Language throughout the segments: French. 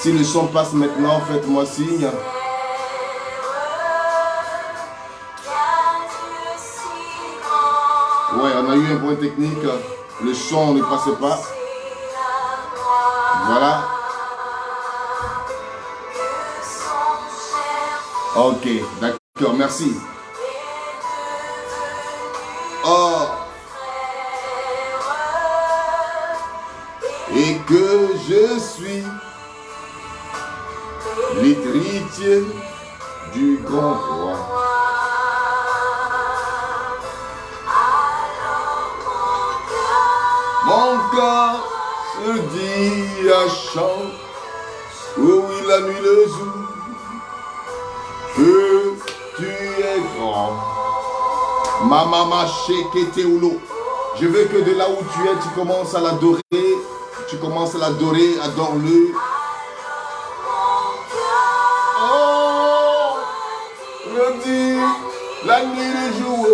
Si le son passe maintenant, faites-moi signe. Ouais, on a eu un point technique. Le son ne passait pas. Voilà. Ok, d'accord, merci. Oh. Et que je suis l'héritier du grand roi. Mon cœur se dit à chant, oh oui, la nuit, le jour, que tu es grand. Mama Sheketeoulo. Je veux que de là où tu es, tu commences à l'adorer. Tu commences à l'adorer, adore-le. Oh, je dis, la nuit, le jour,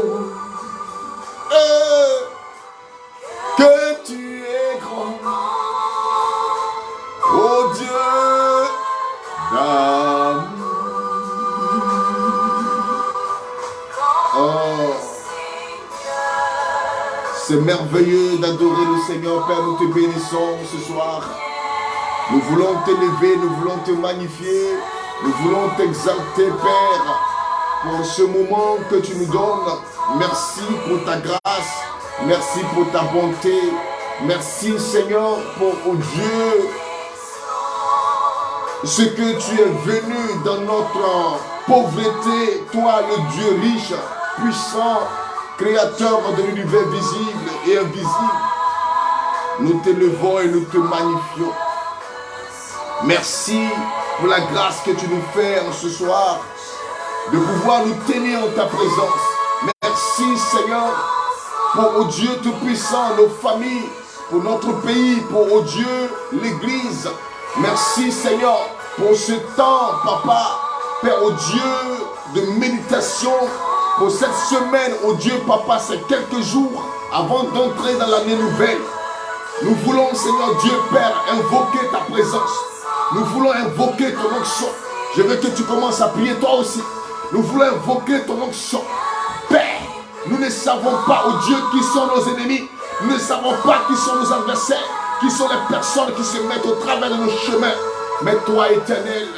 que tu es grand. Oh Dieu d'amour. Oh, c'est merveilleux d'adorer le Seigneur. Père, nous te bénissons ce soir. Nous voulons t'élever, nous voulons te magnifier. Nous voulons t'exalter, Père, pour ce moment que tu nous donnes. Merci pour ta grâce. Merci pour ta bonté. Merci, Seigneur, pour, oh Dieu, ce que tu es venu dans notre pauvreté. Toi, le Dieu riche, puissant, créateur de l'univers visible et invisible. Nous t'élevons et nous te magnifions. Merci pour la grâce que tu nous fais en ce soir, de pouvoir nous tenir en ta présence. Merci, Seigneur, pour, oh Dieu Tout-Puissant, nos familles, pour notre pays, pour, oh Dieu, l'Église. Merci, Seigneur, pour ce temps, Papa, Père, oh Dieu, de méditation, pour cette semaine, oh Dieu, Papa, c'est quelques jours avant d'entrer dans l'année nouvelle. Nous voulons, Seigneur Dieu, Père, invoquer ta présence. Nous voulons invoquer ton onction. Je veux que tu commences à prier toi aussi. Nous voulons invoquer ton onction. Père, nous ne savons pas, oh Dieu, qui sont nos ennemis. Nous ne savons pas qui sont nos adversaires, qui sont les personnes qui se mettent au travers de nos chemins. Mais toi, Éternel,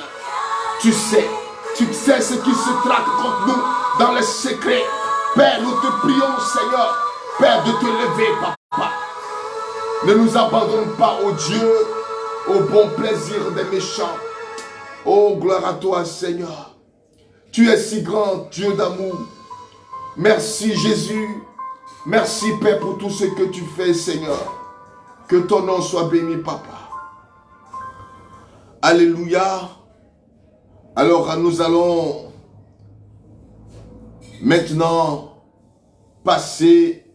tu sais ce qui se traque contre nous dans les secrets. Père, nous te prions, Seigneur, Père, de te lever, Papa. Ne nous abandonne pas, oh Dieu, au bon plaisir des méchants. Oh, gloire à toi, Seigneur. Tu es si grand, Dieu d'amour. Merci, Jésus. Merci, Père, pour tout ce que tu fais, Seigneur. Que ton nom soit béni, Papa. Alléluia. Alors, nous allons maintenant passer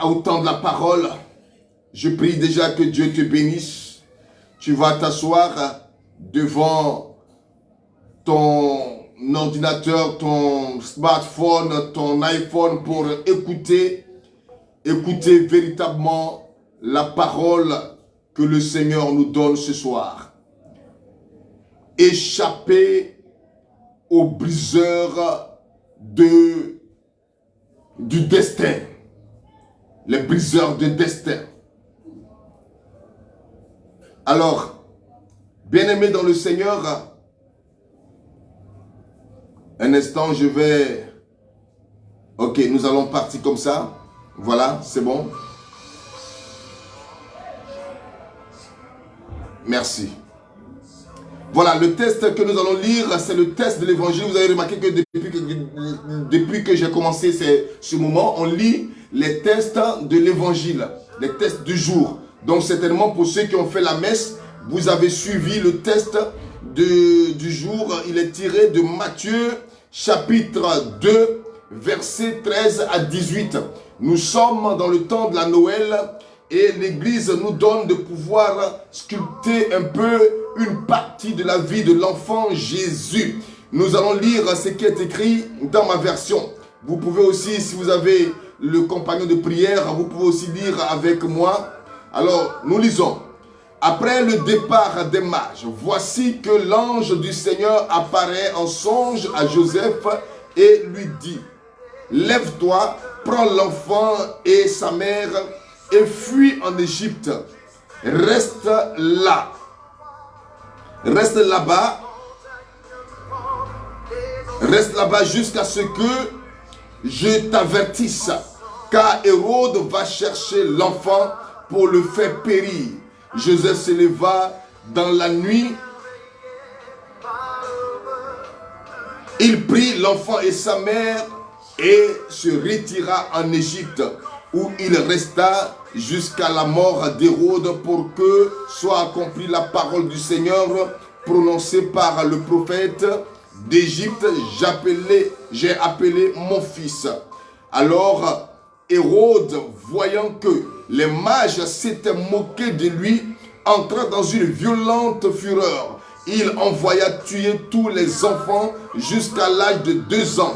au temps de la parole. Je prie déjà que Dieu te bénisse. Tu vas t'asseoir devant ton ordinateur, ton smartphone, ton iPhone pour écouter véritablement la parole que le Seigneur nous donne ce soir. Échapper aux briseurs du destin. Les briseurs de destin. Alors, bien-aimés dans le Seigneur, un instant, je vais... Ok, nous allons partir comme ça. Voilà, c'est bon. Merci. Voilà, le texte que nous allons lire, c'est le texte de l'évangile. Vous avez remarqué que depuis que j'ai commencé ce moment, on lit les textes de l'évangile, les textes du jour. Donc certainement pour ceux qui ont fait la messe, vous avez suivi le texte du jour. Il est tiré de Matthieu chapitre 2, versets 13 à 18. Nous sommes dans le temps de la Noël et l'Église nous donne de pouvoir sculpter un peu une partie de la vie de l'enfant Jésus. Nous allons lire ce qui est écrit dans ma version. Vous pouvez aussi, si vous avez le compagnon de prière, vous pouvez aussi lire avec moi. Alors, nous lisons. Après le départ des mages, voici que l'ange du Seigneur apparaît en songe à Joseph et lui dit, lève-toi, prends l'enfant et sa mère et fuis en Égypte. Reste là. Reste là-bas. Reste là-bas jusqu'à ce que je t'avertisse. Car Hérode va chercher l'enfant pour le faire périr. Joseph se leva dans la nuit. Il prit l'enfant et sa mère et se retira en Égypte, où il resta jusqu'à la mort d'Hérode pour que soit accomplie la parole du Seigneur prononcée par le prophète. D'Égypte, j'ai appelé mon fils. Alors Hérode, voyant que les mages s'étaient moqués de lui, entra dans une violente fureur. Il envoya tuer tous les enfants jusqu'à l'âge de 2 ans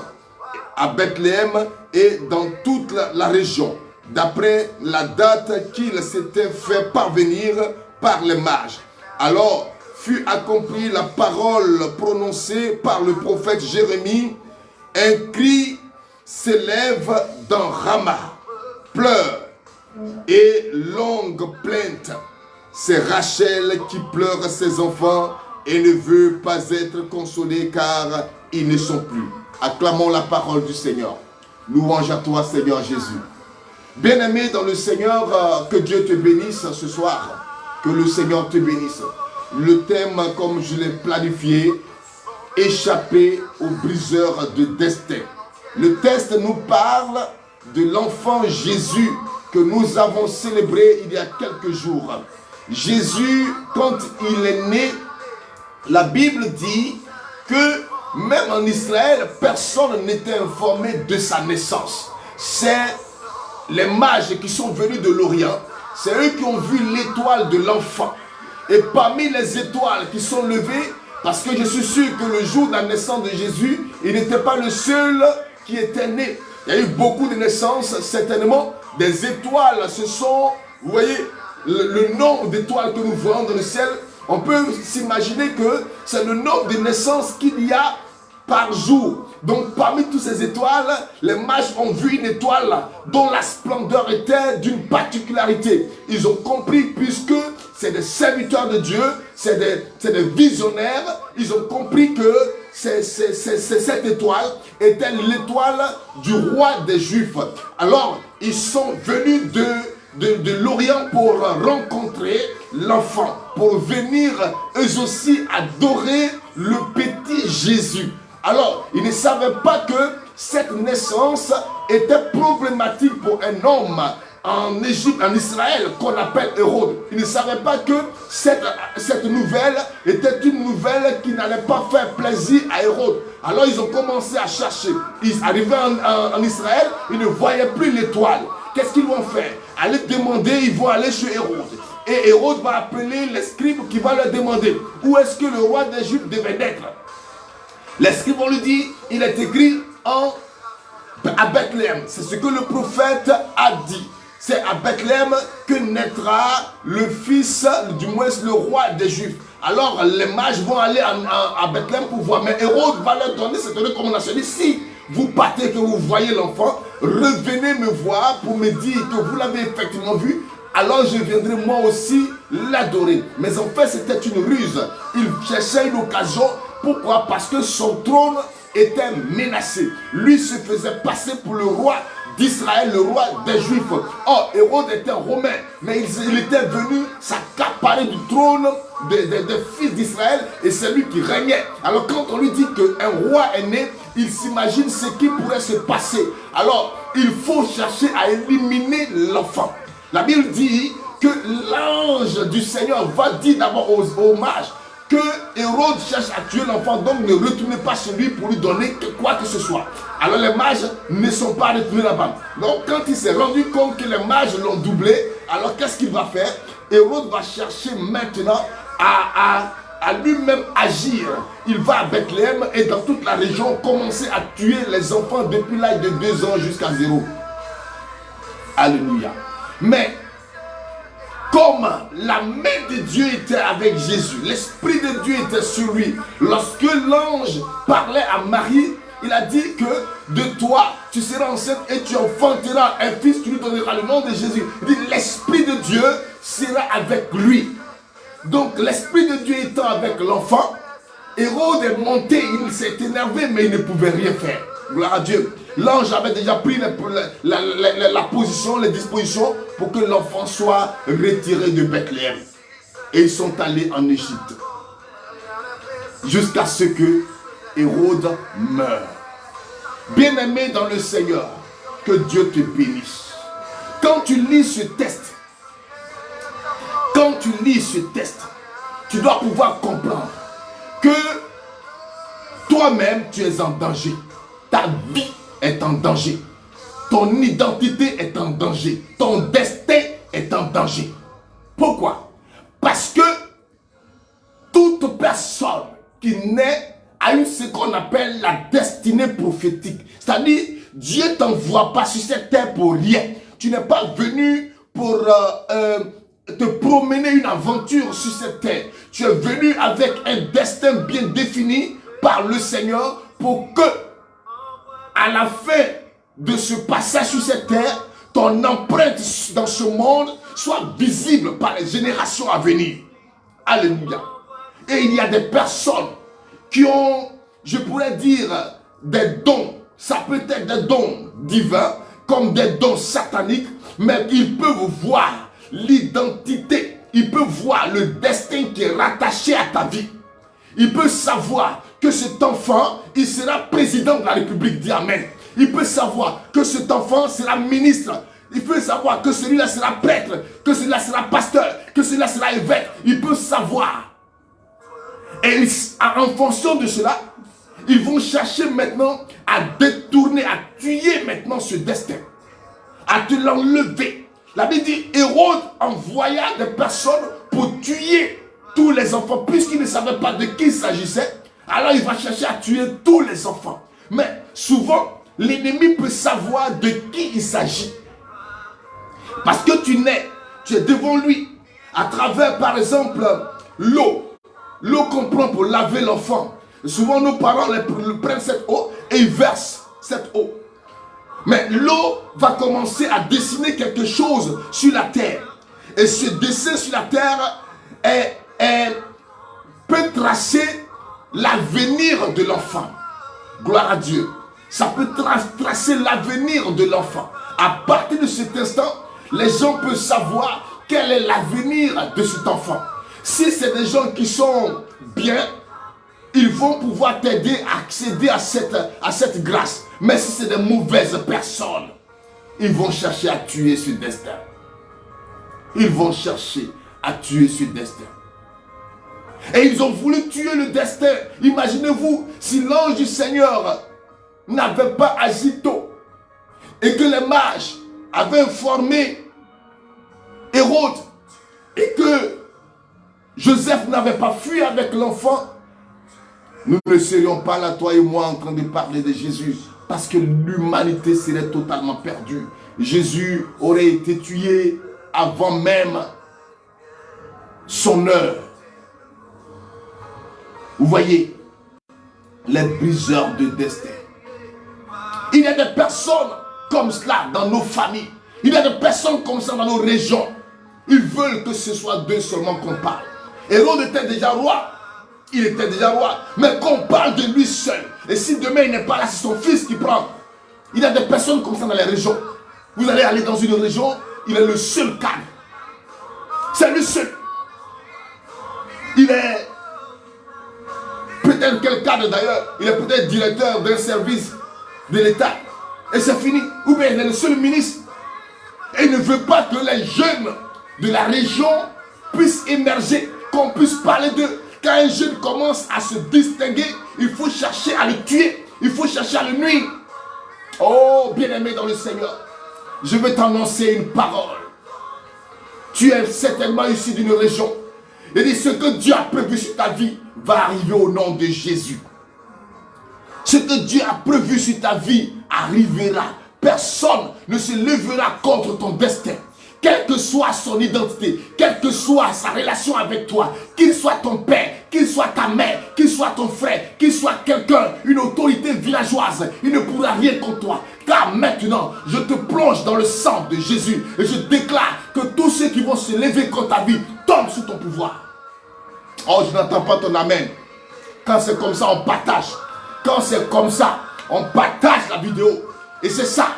à Bethléem et dans toute la région, d'après la date qu'il s'était fait parvenir par les mages. Alors fut accomplie la parole prononcée par le prophète Jérémie. Un cri s'élève dans Rama, pleure et longue plainte. C'est Rachel qui pleure ses enfants et ne veut pas être consolée car ils ne sont plus. Acclamons la parole du Seigneur. Louange à toi, Seigneur Jésus. Bien-aimé dans le Seigneur, que Dieu te bénisse ce soir. Que le Seigneur te bénisse. Le thème, comme je l'ai planifié, échapper aux briseurs de destin. Le texte nous parle de l'enfant Jésus que nous avons célébré il y a quelques jours. Jésus, quand il est né, la Bible dit que même en Israël, personne n'était informé de sa naissance. C'est les mages qui sont venus de l'Orient, c'est eux qui ont vu l'étoile de l'enfant. Et parmi les étoiles qui sont levées, parce que je suis sûr que le jour de la naissance de Jésus, il n'était pas le seul qui était né. Il y a eu beaucoup de naissances, certainement. Des étoiles, ce sont, vous voyez, le nombre d'étoiles que nous voyons dans le ciel. On peut s'imaginer que c'est le nombre de naissances qu'il y a par jour. Donc parmi toutes ces étoiles, les mages ont vu une étoile dont la splendeur était d'une particularité. Ils ont compris, puisque c'est des serviteurs de Dieu, c'est des visionnaires, ils ont compris que cette étoile était l'étoile du roi des Juifs. Alors ils sont venus de l'Orient pour rencontrer l'enfant, pour venir eux aussi adorer le petit Jésus. Alors, ils ne savaient pas que cette naissance était problématique pour un homme en Égypte, en Israël, qu'on appelle Hérode. Ils ne savaient pas que cette nouvelle était une nouvelle qui n'allait pas faire plaisir à Hérode. Alors, ils ont commencé à chercher. Ils arrivaient en Israël, ils ne voyaient plus l'étoile. Qu'est-ce qu'ils vont faire? Aller demander, ils vont aller chez Hérode. Et Hérode va appeler les scribes qui vont leur demander où est-ce que le roi d'Égypte devait naître. Les scribes vont lui dire, il est écrit à Bethléem. C'est ce que le prophète a dit. C'est à Bethléem que naîtra le fils, du moins le roi des Juifs. Alors les mages vont aller à Bethléem pour voir. Mais Hérode va leur donner cette recommandation. Il dit, si vous partez, que vous voyez l'enfant, revenez me voir pour me dire que vous l'avez effectivement vu. Alors je viendrai moi aussi l'adorer. Mais en fait c'était une ruse. Il cherchait une occasion. Pourquoi? Parce que son trône était menacé. Lui se faisait passer pour le roi d'Israël, le roi des Juifs. Or, Hérode était romain, mais il était venu s'accaparer du trône des fils d'Israël et c'est lui qui régnait. Alors quand on lui dit qu'un roi est né, il s'imagine ce qui pourrait se passer. Alors, il faut chercher à éliminer l'enfant. La Bible dit que l'ange du Seigneur va dire d'abord aux mages que Hérode cherche à tuer l'enfant, donc ne retournez pas chez lui pour lui donner quoi que ce soit. Alors les mages ne sont pas retournés là-bas. Donc quand il s'est rendu compte que les mages l'ont doublé, alors qu'est-ce qu'il va faire? Hérode va chercher maintenant à lui-même agir. Il va à Bethléem et dans toute la région commencer à tuer les enfants depuis l'âge de 2 ans jusqu'à 0. Alléluia. Mais comme la main de Dieu était avec Jésus, l'Esprit de Dieu était sur lui. Lorsque l'ange parlait à Marie, il a dit que de toi, tu seras enceinte et tu enfanteras un fils, tu lui donneras le nom de Jésus. Il dit, l'Esprit de Dieu sera avec lui. Donc l'Esprit de Dieu étant avec l'enfant, Hérode est monté, il s'est énervé, mais il ne pouvait rien faire. Gloire à Dieu. L'ange avait déjà pris la position, les dispositions pour que l'enfant soit retiré de Bethléem. Et ils sont allés en Égypte. Jusqu'à ce que Hérode meure. Bien-aimé dans le Seigneur, que Dieu te bénisse. Quand tu lis ce texte, tu dois pouvoir comprendre que toi-même, tu es en danger. Ta vie est en danger. Ton identité est en danger. Ton destin est en danger. Pourquoi? Parce que toute personne qui naît a eu ce qu'on appelle la destinée prophétique. C'est-à-dire, Dieu ne t'envoie pas sur cette terre pour rien. Tu n'es pas venu pour te promener une aventure sur cette terre. Tu es venu avec un destin bien défini par le Seigneur pour que, à la fin de ce passage sur cette terre, ton empreinte dans ce monde soit visible par les générations à venir. Alléluia. Et il y a des personnes qui ont, je pourrais dire, des dons. Ça peut être des dons divins comme des dons sataniques, mais ils peuvent voir l'identité, ils peuvent voir le destin qui est rattaché à ta vie. Ils peuvent savoir que cet enfant, il sera président de la République, dit Amen. Il peut savoir que cet enfant sera ministre. Il peut savoir que celui-là sera prêtre, que celui-là sera pasteur, que celui-là sera évêque. Il peut savoir. Et en fonction de cela, ils vont chercher maintenant à détourner, à tuer maintenant ce destin, à te l'enlever. La Bible dit, Hérode envoya des personnes pour tuer tous les enfants, puisqu'il ne savait pas de qui il s'agissait. Alors il va chercher à tuer tous les enfants. Mais souvent, l'ennemi peut savoir de qui il s'agit. Parce que tu es devant lui, à travers par exemple l'eau. L'eau qu'on prend pour laver l'enfant. Souvent nos parents prennent cette eau et ils versent cette eau. Mais l'eau va commencer à dessiner quelque chose sur la terre. Et ce dessin sur la terre peut tracer l'avenir de l'enfant. Gloire à Dieu. Ça peut tracer l'avenir de l'enfant. À partir de cet instant, les gens peuvent savoir quel est l'avenir de cet enfant. Si c'est des gens qui sont bien, ils vont pouvoir t'aider à accéder à cette grâce. Mais si c'est des mauvaises personnes, ils vont chercher à tuer ce destin. Ils vont chercher à tuer ce destin. Et ils ont voulu tuer le destin. Imaginez-vous si l'ange du Seigneur n'avait pas agi tôt et que les mages avaient informé Hérode et que Joseph n'avait pas fui avec l'enfant, nous ne serions pas là, toi et moi, en train de parler de Jésus, parce que l'humanité serait totalement perdue. Jésus aurait été tué avant même son heure. Vous voyez, les briseurs de destin. Il y a des personnes comme cela dans nos familles. Il y a des personnes comme ça dans nos régions. Ils veulent que ce soit d'eux seulement qu'on parle. Hérode était déjà roi. Il était déjà roi. Mais qu'on parle de lui seul. Et si demain il n'est pas là, c'est son fils qui prend. Il y a des personnes comme ça dans les régions. Vous allez aller dans une région, il est le seul cadre. C'est le seul. Il est peut-être quel cadre d'ailleurs. Il est peut-être directeur d'un service de l'État. Et c'est fini. Ou bien il est le seul ministre. Et il ne veut pas que les jeunes de la région puissent émerger, qu'on puisse parler d'eux. Quand un jeune commence à se distinguer, il faut chercher à le tuer. Il faut chercher à le nuire. Oh, bien-aimé dans le Seigneur, je veux t'annoncer une parole. Tu es certainement issu d'une région. Et dit, ce que Dieu a prévu sur ta vie va arriver au nom de Jésus. Ce que Dieu a prévu sur ta vie arrivera personne ne se lèvera contre ton destin. Quelle que soit son identité, quelle que soit sa relation avec toi, qu'il soit ton père, qu'il soit ta mère, qu'il soit ton frère, qu'il soit quelqu'un, une autorité villageoise, il ne pourra rien contre toi. Car maintenant, je te plonge dans le sang de Jésus et je déclare que tous ceux qui vont se lever contre ta vie tombent sous ton pouvoir. Oh, je n'entends pas ton amen. Quand c'est comme ça, on partage. Quand c'est comme ça, on partage la vidéo. Et c'est ça.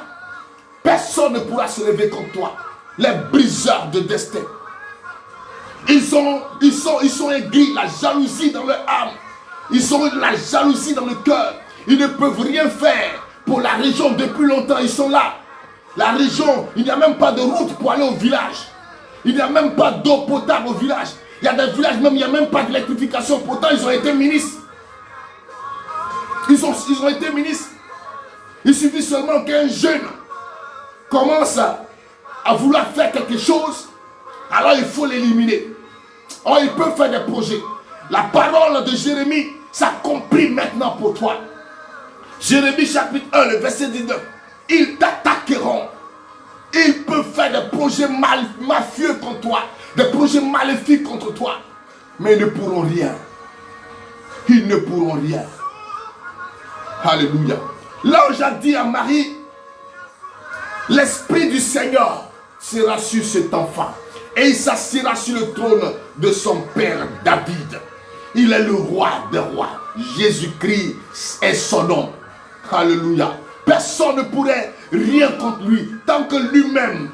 Personne ne pourra se lever contre toi. Les briseurs de destin. Ils sont aigris, la jalousie dans leur âme. Ils ont la jalousie dans le cœur. Ils ne peuvent rien faire pour la région depuis longtemps. Ils sont là. La région, il n'y a même pas de route pour aller au village. Il n'y a même pas d'eau potable au village. Il y a des villages même, il n'y a même pas d'électrification. Pourtant, ils ont été ministres. Ils ont été ministres. Il suffit seulement qu'un jeune commence à vouloir faire quelque chose, alors il faut l'éliminer. Oh, il peut faire des projets. La parole de Jérémie s'accomplit maintenant pour toi. Jérémie chapitre 1, le verset 19. Ils t'attaqueront. Ils peuvent faire des projets mafieux contre toi, des projets maléfiques contre toi, mais ils ne pourront rien. Ils ne pourront rien. Alléluia. L'ange a dit à Marie, l'Esprit du Seigneur sera sur cet enfant et il s'assiera sur le trône de son père David. Il est le roi des rois. Jésus-Christ est son nom. Alléluia. Personne ne pourrait rien contre lui tant que lui-même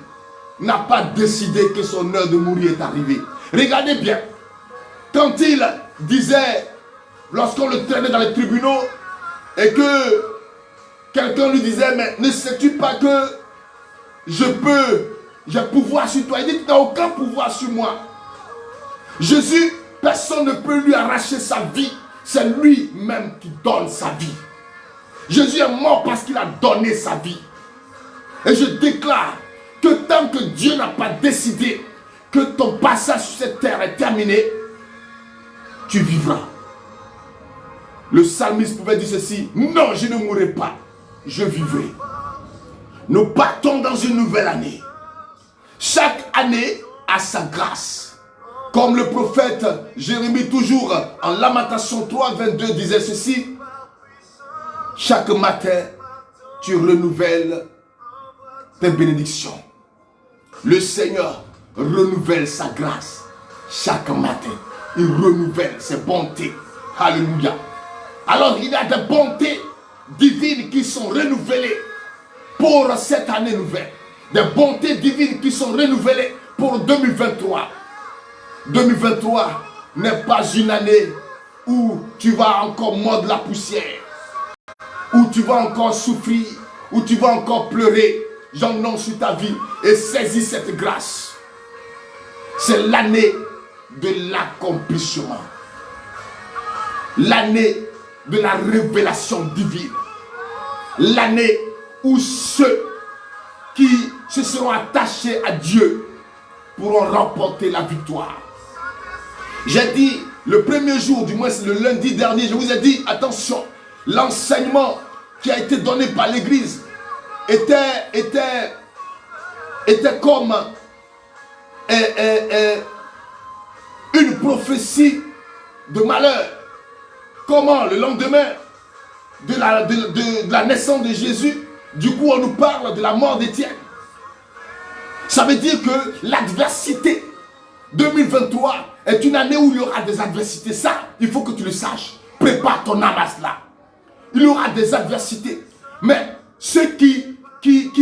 n'a pas décidé que son heure de mourir est arrivée. Regardez bien. Quand il disait, lorsqu'on le traînait dans les tribunaux et que quelqu'un lui disait, mais ne sais-tu pas que j'ai pouvoir sur toi. Il dit, tu n'as aucun pouvoir sur moi. Jésus, personne ne peut lui arracher sa vie. C'est lui-même qui donne sa vie. Jésus est mort parce qu'il a donné sa vie. Et je déclare que tant que Dieu n'a pas décidé que ton passage sur cette terre est terminé, tu vivras. Le psalmiste pouvait dire ceci, non, je ne mourrai pas, je vivrai. Nous partons dans une nouvelle année. Chaque année a sa grâce. Comme le prophète Jérémie, toujours en Lamentation 3, 22, disait ceci. Chaque matin, tu renouvelles tes bénédictions. Le Seigneur renouvelle sa grâce. Chaque matin, il renouvelle ses bontés. Alléluia. Alors, il y a des bontés divines qui sont renouvelées pour cette année nouvelle. Des bontés divines qui sont renouvelées pour 2023. 2023 n'est pas une année où tu vas encore mordre la poussière, où tu vas encore souffrir, où tu vas encore pleurer. J'en ai sur ta vie et saisis cette grâce. C'est l'année de l'accomplissement. L'année de la révélation divine. L'année où ceux qui se seront attachés à Dieu pourront remporter la victoire. J'ai dit le premier jour, du moins c'est le lundi dernier, je vous ai dit, attention, l'enseignement qui a été donné par l'église était comme une prophétie de malheur. Comment le lendemain de la naissance de Jésus, du coup on nous parle de la mort d'Étienne. Ça veut dire que l'adversité 2023 est une année où il y aura des adversités. Ça, il faut que tu le saches. Prépare ton âme à cela. Il y aura des adversités. Mais ceux qui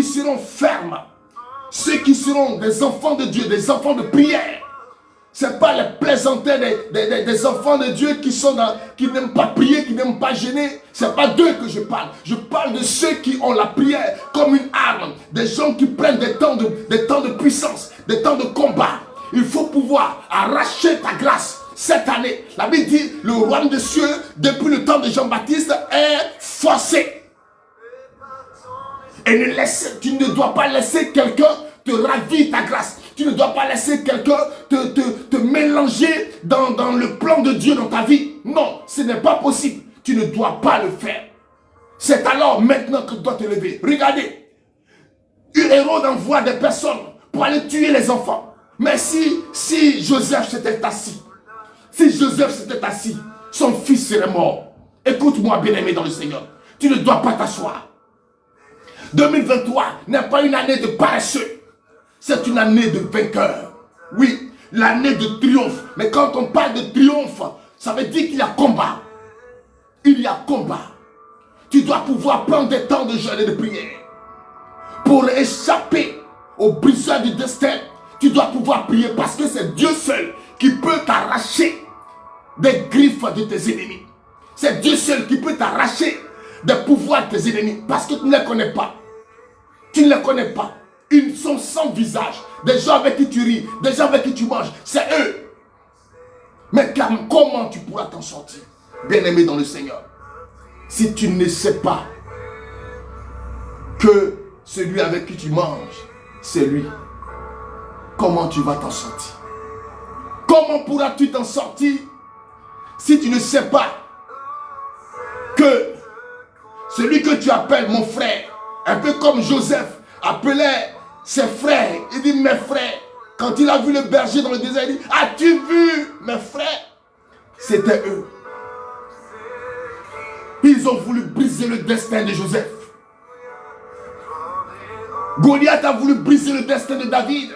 seront fermes, ceux qui seront des enfants de Dieu, des enfants de prière, ce n'est pas les plaisantins des enfants de Dieu qui n'aiment pas prier, qui n'aiment pas gêner. Ce n'est pas d'eux que je parle. Je parle de ceux qui ont la prière comme une arme. Des gens qui prennent des temps de puissance, des temps de combat. Il faut pouvoir arracher ta grâce cette année. La Bible dit, le royaume des cieux, depuis le temps de Jean-Baptiste, est forcé. Et tu ne dois pas laisser quelqu'un te ravir ta grâce. Tu ne dois pas laisser quelqu'un te mélanger dans le plan de Dieu dans ta vie. Non, ce n'est pas possible. Tu ne dois pas le faire. C'est alors maintenant que tu dois te lever. Regardez, Hérode envoie des personnes pour aller tuer les enfants. Mais si Joseph s'était assis, son fils serait mort. Écoute-moi, bien-aimé dans le Seigneur. Tu ne dois pas t'asseoir. 2023 n'est pas une année de paresseux. C'est une année de vainqueur. Oui, l'année de triomphe. Mais quand on parle de triomphe, ça veut dire qu'il y a combat. Il y a combat. Tu dois pouvoir prendre des temps de jeûne et de prière. Pour échapper aux briseurs du destin, tu dois pouvoir prier parce que c'est Dieu seul qui peut t'arracher des griffes de tes ennemis. C'est Dieu seul qui peut t'arracher des pouvoirs de tes ennemis parce que tu ne les connais pas. Tu ne les connais pas. Ils sont sans visage. Des gens avec qui tu ris, des gens avec qui tu manges, c'est eux. Mais comment tu pourras t'en sortir, bien-aimé dans le Seigneur, si tu ne sais pas que celui avec qui tu manges, c'est lui? Comment tu vas t'en sortir? Comment pourras-tu t'en sortir si tu ne sais pas que celui que tu appelles mon frère, un peu comme Joseph appelait ses frères, il dit mes frères, quand il a vu le berger dans le désert, il dit, as-tu vu mes frères? C'était eux. Ils ont voulu briser le destin de Joseph. Goliath a voulu briser le destin de David.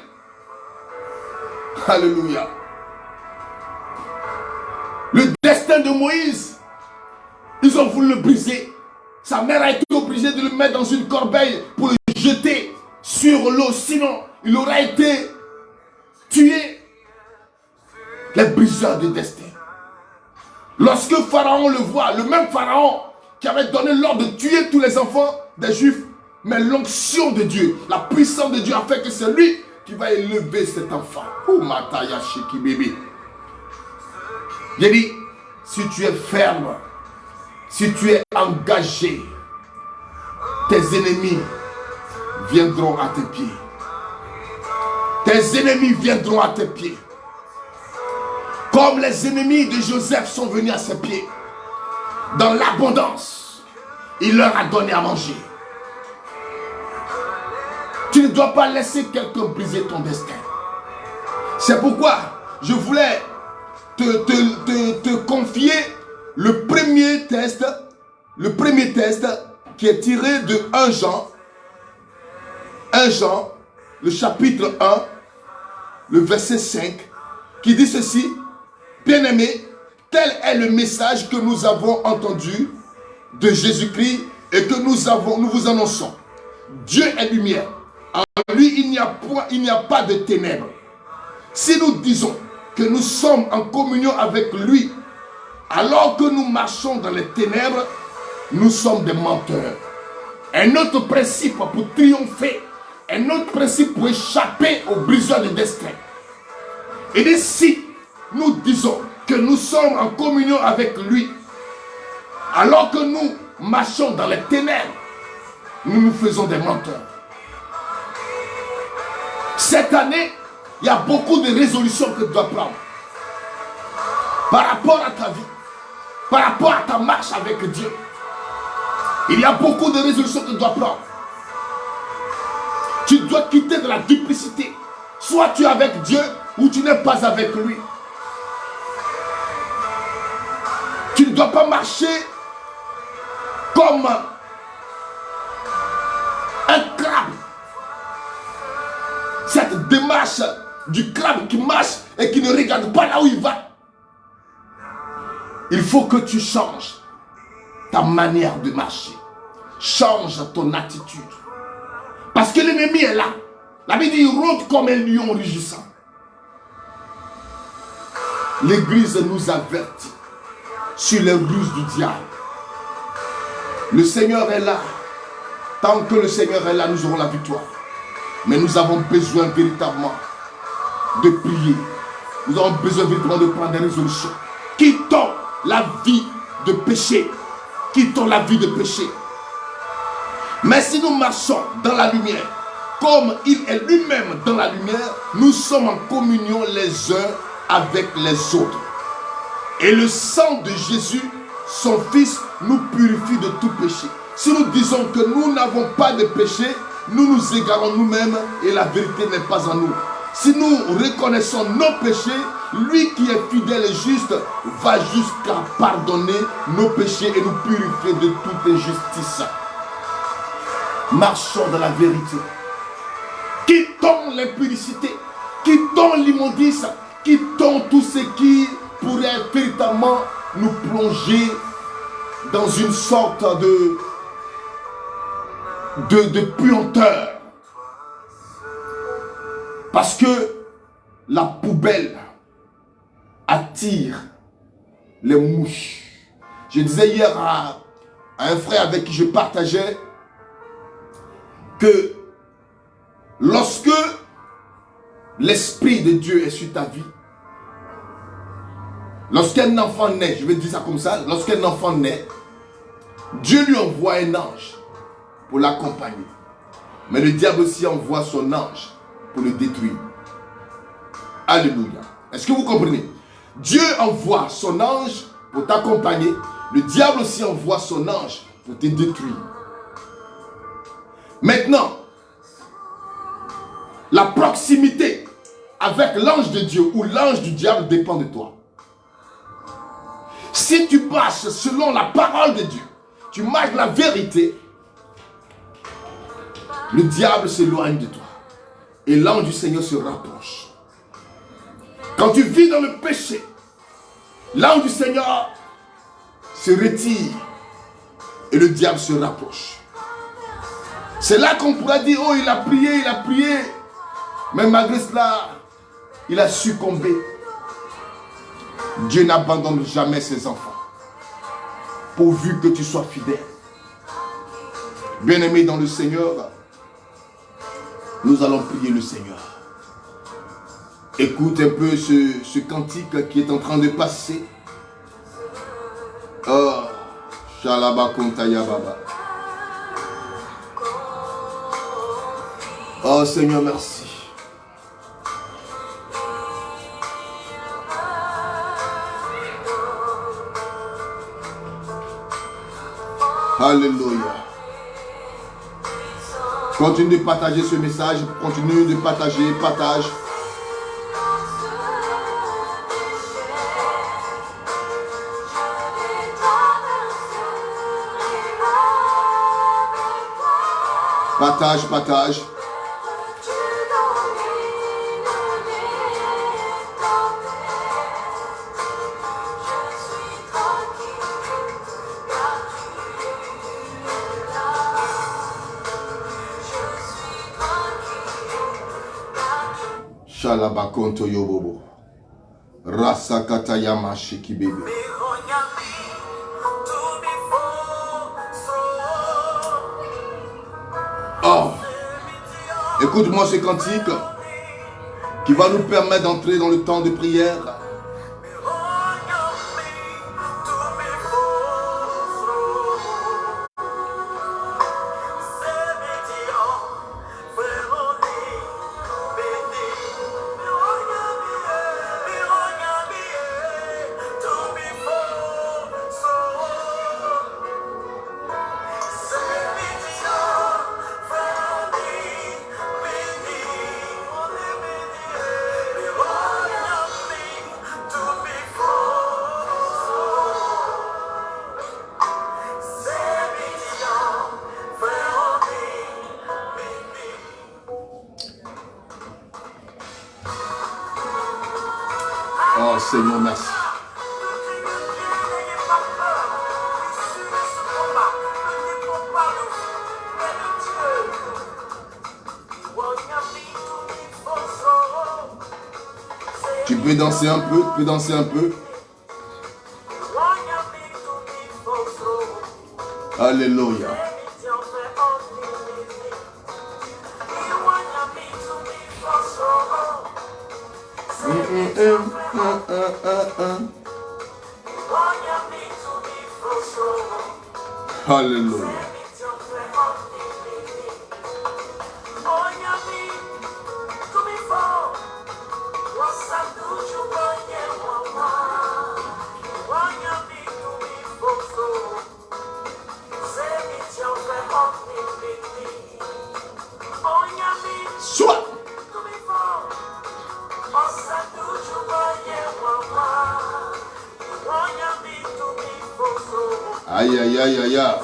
Alléluia. Le destin de Moïse, ils ont voulu le briser. Sa mère a été obligée de le mettre dans une corbeille pour le jeter sur l'eau. Sinon, il aurait été tué. Les briseurs de destin. Lorsque Pharaon le voit, le même Pharaon qui avait donné l'ordre de tuer tous les enfants des Juifs, mais l'onction de Dieu, la puissance de Dieu a fait que c'est lui qui va élever cet enfant. Oh, Mataya Shiki bébé. J'ai dit, si tu es ferme, si tu es engagé, tes ennemis viendront à tes pieds. Tes ennemis viendront à tes pieds. Comme les ennemis de Joseph sont venus à ses pieds. Dans l'abondance, il leur a donné à manger. Tu ne dois pas laisser quelqu'un briser ton destin. C'est pourquoi je voulais te confier le premier test qui est tiré de 1 Jean, le chapitre 1, le verset 5, qui dit ceci: bien-aimés, tel est le message que nous avons entendu de Jésus-Christ et que nous vous annonçons. Dieu est lumière. En lui, il n'y a pas de ténèbres. Si nous disons que nous sommes en communion avec lui, alors que nous marchons dans les ténèbres, nous sommes des menteurs. Un autre principe pour triompher, un autre principe pour échapper aux briseurs de destin. Et dit, si nous disons que nous sommes en communion avec lui, alors que nous marchons dans les ténèbres, nous nous faisons des menteurs. Cette année, il y a beaucoup de résolutions que tu dois prendre. Par rapport à ta vie, par rapport à ta marche avec Dieu. Il y a beaucoup de résolutions que tu dois prendre. Tu dois quitter de la duplicité. Soit tu es avec Dieu ou tu n'es pas avec lui. Tu ne dois pas marcher comme un crabe. Cette démarche du crabe qui marche et qui ne regarde pas là où il va. Il faut que tu changes ta manière de marcher. Change ton attitude. Parce que l'ennemi est là. La Bible dit, il rôde comme un lion rugissant. L'Église nous avertit sur les ruses du diable. Le Seigneur est là. Tant que le Seigneur est là, nous aurons la victoire. Mais nous avons besoin véritablement de prier. Nous avons besoin véritablement de prendre des résolutions. Quittons la vie de péché. Quittons la vie de péché. Mais si nous marchons dans la lumière, comme il est lui-même dans la lumière, nous sommes en communion les uns avec les autres. Et le sang de Jésus, son Fils, nous purifie de tout péché. Si nous disons que nous n'avons pas de péché, nous nous égarons nous-mêmes et la vérité n'est pas en nous. Si nous reconnaissons nos péchés, lui qui est fidèle et juste va jusqu'à pardonner nos péchés et nous purifier de toute injustice. Marchons dans la vérité. Quittons l'impudicité, quittons l'immondice, quittons tout ce qui pourrait véritablement nous plonger dans une sorte de puanteur. Parce que la poubelle attire les mouches. Je disais hier à un frère avec qui je partageais que lorsque l'Esprit de Dieu est sur ta vie, lorsqu'un enfant naît, je vais dire ça comme ça, lorsqu'un enfant naît, Dieu lui envoie un ange pour l'accompagner. Mais le diable aussi envoie son ange pour le détruire. Alléluia. Est-ce que vous comprenez? Dieu envoie son ange pour t'accompagner. Le diable aussi envoie son ange pour te détruire. Maintenant, la proximité avec l'ange de Dieu ou l'ange du diable dépend de toi. Si tu marches selon la parole de Dieu, tu marches la vérité, le diable s'éloigne de toi et l'ange du Seigneur se rapproche. Quand tu vis dans le péché, l'ange du Seigneur se retire et le diable se rapproche. C'est là qu'on pourra dire, oh, il a prié, mais malgré cela, il a succombé. Dieu n'abandonne jamais ses enfants, pourvu que tu sois fidèle. Bien-aimé dans le Seigneur, nous allons prier le Seigneur. Écoute un peu ce cantique qui est en train de passer. Oh, Shalaba Kontaya Baba. Oh Seigneur, merci. Alléluia. Continue de partager ce message. Continue de partager. Partage. Partage, partage. Shalabakonto yobobo. Rasa katayama shiki bebe. Oh, écoute-moi ce cantique qui va nous permettre d'entrer dans le temps de prière. Oh Seigneur, merci. Tu peux danser un peu, tu peux danser un peu. Alléluia. Alléluia. Aïe, aïe, aïe, aïe, aïe.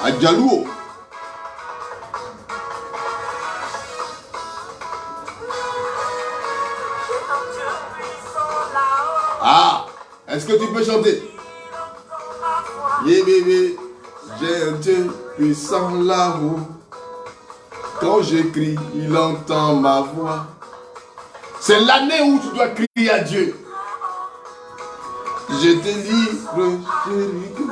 Adjalou. Ah, est-ce que tu peux chanter? Yeah, bébé, j'ai un Dieu puissant là-haut. Quand j'écris, il entend ma voix. C'est l'année où tu dois crier à Dieu. Je te livre, Jéricho.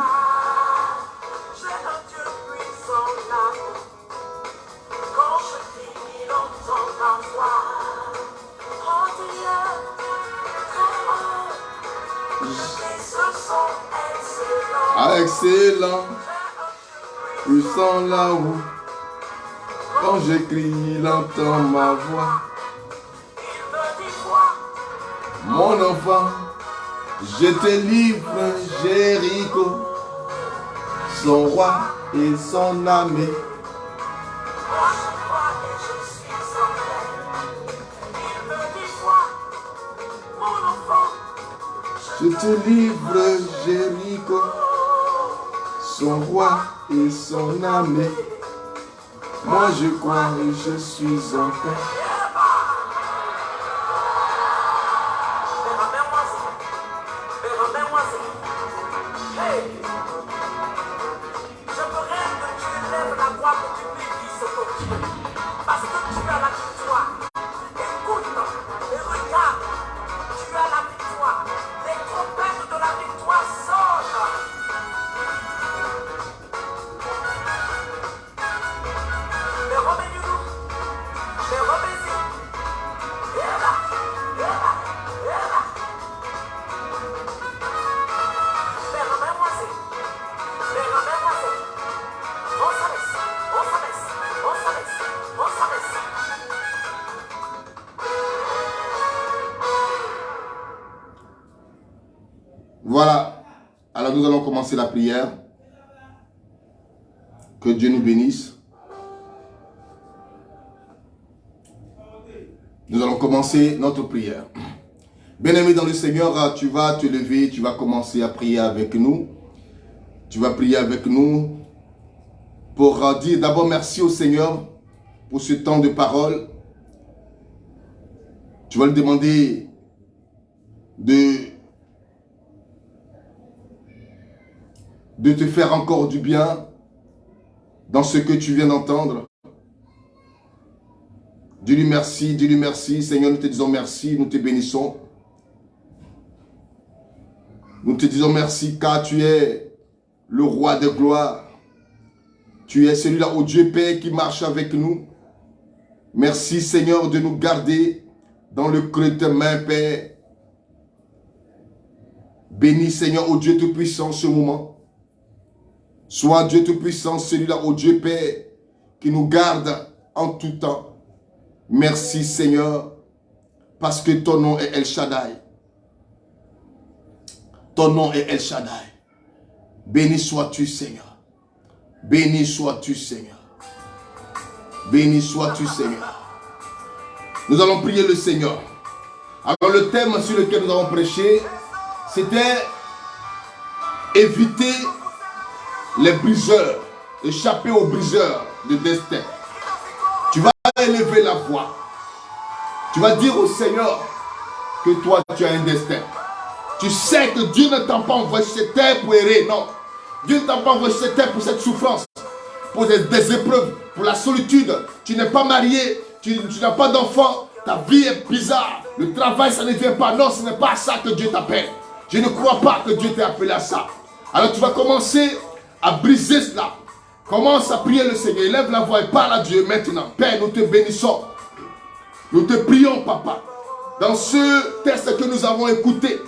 Excellent, puissant là-haut. Quand j'écris, il entend ma voix. Mon enfant, je te livre Jéricho, son roi et son armée. Je te livre Jéricho, son roi et son armée. Moi je crois et je suis en paix. Voilà, alors nous allons commencer la prière. Que Dieu nous bénisse. Nous allons commencer notre prière. Bien-aimé dans le Seigneur, tu vas te lever, tu vas commencer à prier avec nous. Tu vas prier avec nous pour dire d'abord merci au Seigneur pour ce temps de parole. Tu vas lui demander de te faire encore du bien dans ce que tu viens d'entendre. Dis-lui merci, Seigneur, nous te disons merci, nous te bénissons. Nous te disons merci car tu es le roi de gloire. Tu es celui-là, ô Dieu Père, qui marche avec nous. Merci Seigneur de nous garder dans le creux de tes mains, Père. Bénis Seigneur, ô Dieu Tout-Puissant, ce moment. Sois Dieu Tout-Puissant, celui-là, ô Dieu Père, qui nous garde en tout temps. Merci Seigneur, parce que ton nom est El Shaddai. Ton nom est El Shaddai. Béni sois-tu Seigneur. Béni sois-tu Seigneur. Béni sois-tu Seigneur. Nous allons prier le Seigneur. Alors le thème sur lequel nous avons prêché, c'était éviter les briseurs, échapper aux briseurs de destin. Tu vas élever la voix. Tu vas dire au Seigneur que toi tu as un destin. Tu sais que Dieu ne t'a pas envoyé sur cette terre pour errer, non. Dieu ne t'a pas envoyé sur cette terre pour cette souffrance, pour des épreuves, pour la solitude. Tu n'es pas marié, tu n'as pas d'enfant, ta vie est bizarre. Le travail, ça ne vient pas. Non, ce n'est pas à ça que Dieu t'appelle. Je ne crois pas que Dieu t'ait appelé à ça. Alors tu vas commencer à briser cela. Commence à prier le Seigneur. Élève la voix et parle à Dieu maintenant. Père, nous te bénissons. Nous te prions, Papa. Dans ce texte que nous avons écouté,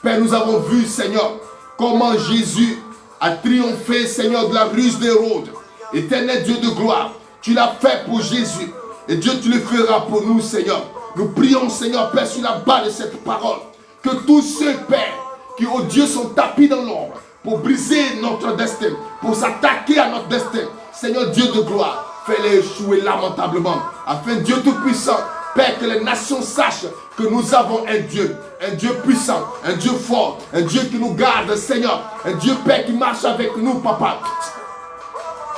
Père, nous avons vu, Seigneur, comment Jésus a triomphé, Seigneur, de la ruse d'Hérode. Éternel Dieu de gloire, tu l'as fait pour Jésus. Et Dieu, tu le feras pour nous, Seigneur. Nous prions, Seigneur, Père, sur la base de cette parole, que tous ceux, Père, qui, oh Dieu, sont tapis dans l'ombre, pour briser notre destin, pour s'attaquer à notre destin, Seigneur Dieu de gloire, fais-les échouer lamentablement, afin, Dieu Tout-Puissant, Père, que les nations sachent que nous avons un Dieu puissant, un Dieu fort, un Dieu qui nous garde, Seigneur, un Dieu, Père, qui marche avec nous, Papa.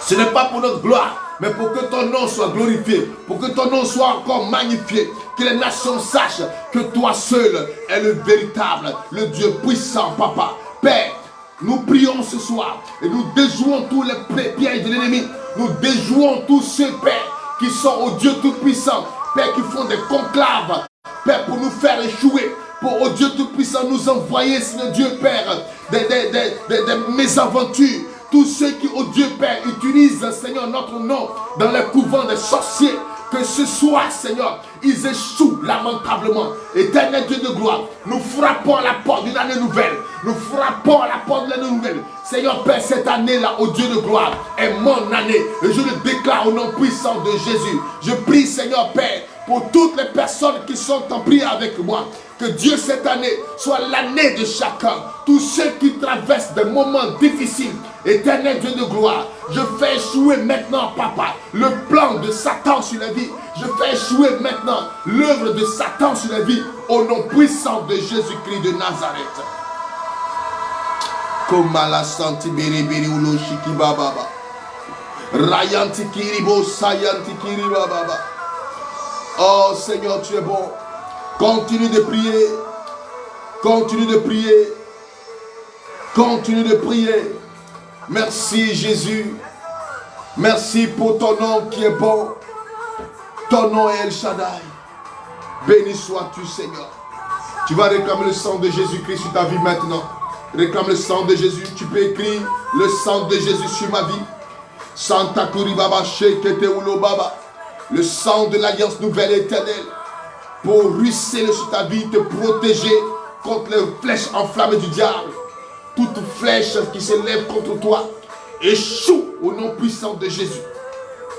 Ce n'est pas pour notre gloire, mais pour que ton nom soit glorifié, pour que ton nom soit encore magnifié, que les nations sachent que toi seul es le véritable, le Dieu puissant, Papa. Père, nous prions ce soir et nous déjouons tous les pièges de l'ennemi. Nous déjouons tous ceux, Père, qui sont au Dieu Tout-Puissant, Père, qui font des conclaves, Père, pour nous faire échouer, pour, au Dieu Tout-Puissant, nous envoyer, Seigneur Dieu, Père, des mésaventures. Tous ceux qui, au Dieu Père, utilisent, Seigneur, notre nom dans les couvents des sorciers, que ce soir, Seigneur, ils échouent lamentablement. Éternel Dieu de gloire, nous frappons à la porte d'une année nouvelle. Nous frappons à la porte de l'année nouvelle. Seigneur Père, cette année-là, au Dieu de gloire, est mon année. Et je le déclare au nom puissant de Jésus. Je prie, Seigneur Père, pour toutes les personnes qui sont en prière avec moi. Que Dieu, cette année, soit l'année de chacun. Tous ceux qui traversent des moments difficiles. Éternel Dieu de gloire, je fais échouer maintenant, Papa, le plan de Satan sur la vie. Je fais échouer maintenant l'œuvre de Satan sur la vie. Au nom puissant de Jésus-Christ de Nazareth. Komala santi biri biri ulo shiki baba. Rayanti kiribo sayanti kiriba baba. Oh Seigneur, tu es bon. Continue de prier. Continue de prier. Continue de prier. Merci Jésus. Merci pour ton nom qui est bon. Ton nom est El Shaddai. Béni sois-tu, Seigneur. Tu vas réclamer le sang de Jésus-Christ sur ta vie maintenant. Réclame le sang de Jésus. Tu peux écrire le sang de Jésus sur ma vie. Santa Kuribaba Shekete Ulo Baba. Le sang de l'alliance nouvelle éternelle. Pour ruisseler sur ta vie, te protéger contre les flèches enflammées du diable. Toute flèche qui se lève contre toi échoue au nom puissant de Jésus.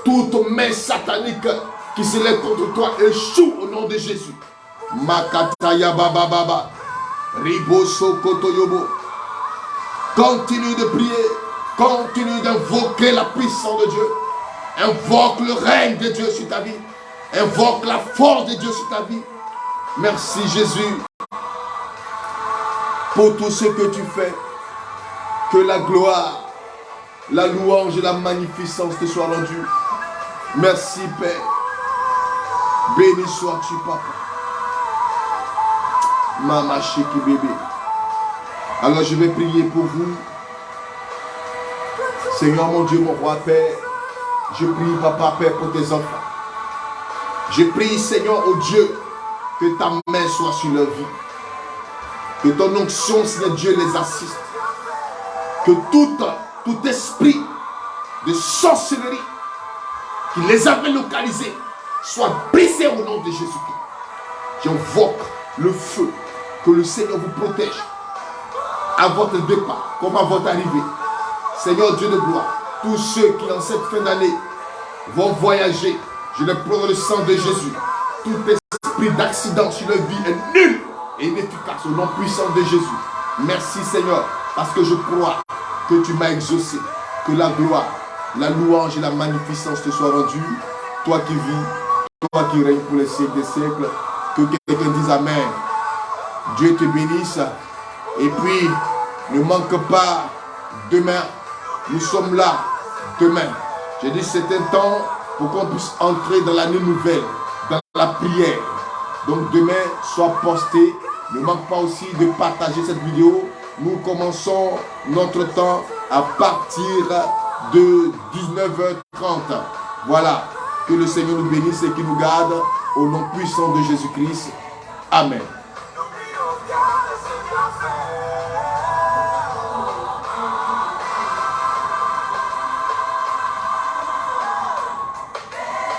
Toute main satanique qui se lève contre toi échoue au nom de Jésus. Makataya baba baba. Riboso kotoyobo. Continue de prier. Continue d'invoquer la puissance de Dieu. Invoque le règne de Dieu sur ta vie. Invoque la force de Dieu sur ta vie. Merci Jésus pour tout ce que tu fais. Que la gloire, la louange et la magnificence te soient rendues. Merci Père. Béni sois-tu Papa. Mama Shiki bébé. Alors je vais prier pour vous. Seigneur mon Dieu, mon roi Père. Je prie Papa Père pour tes enfants. Je prie Seigneur au Dieu que ta main soit sur leur vie. Que ton onction Seigneur Dieu les assiste. Que tout esprit de sorcellerie qui les avait localisés soit brisé au nom de Jésus-Christ. J'invoque le feu, que le Seigneur vous protège à votre départ comme à votre arrivée. Seigneur Dieu de gloire, tous ceux qui en cette fin d'année vont voyager, je les prends dans le sang de Jésus. Tout esprit d'accident sur leur vie est nul et inefficace au nom puissant de Jésus. Merci Seigneur, parce que je crois que tu m'as exaucé. Que la gloire, la louange et la magnificence te soient rendues. Toi qui vis, toi qui règnes pour les siècles des siècles. Que quelqu'un dise Amen. Dieu te bénisse. Et puis, ne manque pas, demain, nous sommes là. Demain, j'ai dit c'est un temps pour qu'on puisse entrer dans l'année nouvelle, dans la prière. Donc demain, sois posté. Ne manque pas aussi de partager cette vidéo. Nous commençons notre temps à partir de 19h30. Voilà. Que le Seigneur nous bénisse et qu'il nous garde au nom puissant de Jésus-Christ. Amen.